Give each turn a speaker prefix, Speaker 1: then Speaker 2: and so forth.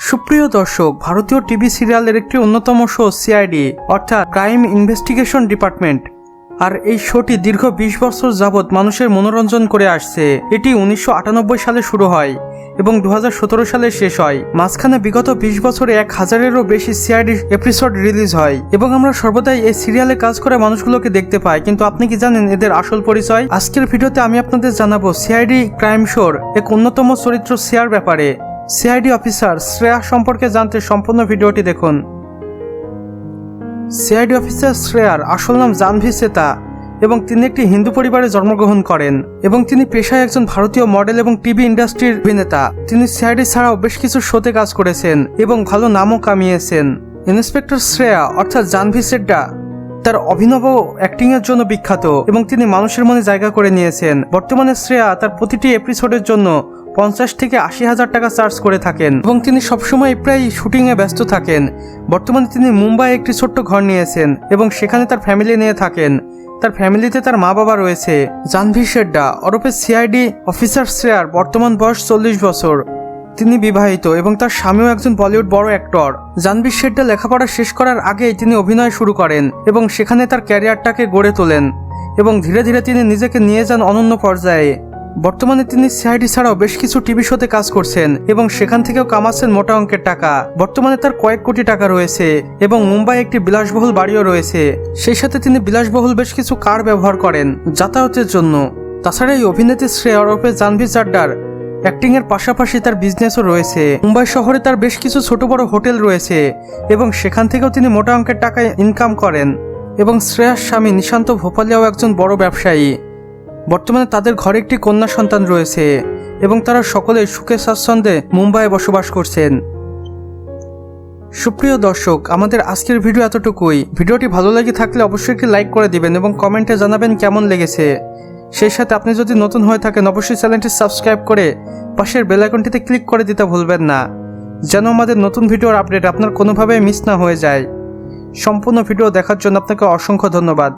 Speaker 1: সুপ্রিয় দর্শক, ভারতীয় টিভি সিরিয়ালের একটি অন্যতম শো সিআইডি অর্থাৎ ক্রাইম ইনভেস্টিগেশন ডিপার্টমেন্ট। আর এই শোটি দীর্ঘ 20 বছর যাবৎ মানুষের মনোরঞ্জন করে আসছে। এটি 1998 সালে শুরু হয় এবং 2017 সালে শেষ হয়। মাঝখানে বিগত 20 বছরে 1000-এরও বেশি সিআইডি এপিসোড রিলিজ হয় এবং আমরা সর্বদাই এই সিরিয়ালে কাজ করে মানুষগুলোকে দেখতে পাই। কিন্তু আপনি কি জানেন এদের আসল পরিচয়? আজকের ভিডিওতে আমি আপনাদের জানাবো সিআইডি ক্রাইম শোর এক অন্যতম চরিত্র শ্রেয়ার ব্যাপারে। সিআইডি অফিসার শ্রেয়া সম্পর্কে জানতে সম্পূর্ণ ভিডিওটি দেখুন। সিআইডি অফিসার শ্রেয়ার আসল নাম জাহ্নবী সেতা এবং তিনি একটি হিন্দু পরিবারে জন্মগ্রহণ করেন এবং তিনি পেশায় একজন ভারতীয় মডেল এবং টিভি ইন্ডাস্ট্রির অভিনেতা। তিনি সিআইডি ছাড়াও বেশ কিছু শোতে কাজ করেছেন এবং ভালো নামও কামিয়েছেন। ইন্সপেক্টর শ্রেয়া অর্থাৎ জাহ্নবী সেটা তার অভিনব অ্যাক্টিং এর জন্য বিখ্যাত এবং তিনি মানুষের মনে জায়গা করে নিয়েছেন। বর্তমানে শ্রেয়া তার প্রতিটি এপিসোডের জন্য 50 থেকে 80,000 টাকা চার্জ করে থাকেন এবং তিনি সবসময় প্রায় শুটিংয়ে ব্যস্ত থাকেন। বর্তমানে তিনি মুম্বাই একটি ছোট্ট ঘর নিয়েছেন এবং সেখানে তার ফ্যামিলি নিয়ে থাকেন। তার ফ্যামিলিতে তার মা বাবা রয়েছে। জাহ্নবী সেটা ওরফে সিআইডি অফিসার শ্রেয়ার বর্তমান বয়স 40 বছর। তিনি বিবাহিত এবং তার স্বামীও একজন বলিউড বড় অ্যাক্টর। জাহ্নবী সেটা লেখাপড়া শেষ করার আগেই তিনি অভিনয় শুরু করেন এবং সেখানে তার ক্যারিয়ারটাকে গড়ে তোলেন এবং ধীরে ধীরে তিনি নিজেকে নিয়ে যান অনন্য পর্যায়ে। বর্তমানে তিনি সিআইডি ছাড়াও বেশ কিছু টিভি শোতে কাজ করছেন এবং সেখান থেকেও কামাচ্ছেন মোটা অঙ্কের টাকা। বর্তমানে তার কয়েক কোটি টাকা রয়েছে এবং মুম্বাই একটি বিলাসবহুল বাড়িও রয়েছে। সেই সাথে তিনি বিলাসবহুল বেশ কিছু কার ব্যবহার করেন যাতায়াতের জন্য। তাছাড়া এই অভিনেত্রী শ্রেয়া ওরফে জাহ্নবী চাড্ডার অ্যাক্টিং এর পাশাপাশি তার বিজনেসও রয়েছে। মুম্বাই শহরে তার বেশ কিছু ছোট বড় হোটেল রয়েছে এবং সেখান থেকেও তিনি মোটা অঙ্কের টাকা ইনকাম করেন। এবং শ্রেয়ার স্বামী নিশান্ত ভোপালিয়াও একজন বড় ব্যবসায়ী। বর্তমানে তাদের ঘরে একটি কন্যা সন্তান রয়েছে এবং তারা সকলে সুখে স্বাচ্ছন্দ্যে মুম্বাইয়ে বসবাস করছেন। সুপ্রিয় দর্শক, আমাদের আজকের ভিডিও এতটুকুই। ভিডিওটি ভালো লেগে থাকলে অবশ্যই একটি লাইক করে দিবেন এবং কমেন্টে জানাবেন কেমন লেগেছে। সেই সাথে আপনি যদি নতুন হয়ে থাকেন অবশ্যই চ্যানেলটি সাবস্ক্রাইব করে পাশের বেল আইকনটিতে ক্লিক করে দিতে ভুলবেন না, যেন আমাদের নতুন ভিডিওর আপডেট আপনার কোনোভাবেই মিস না হয়ে যায়। সম্পূর্ণ ভিডিও দেখার জন্য আপনাকে অসংখ্য ধন্যবাদ।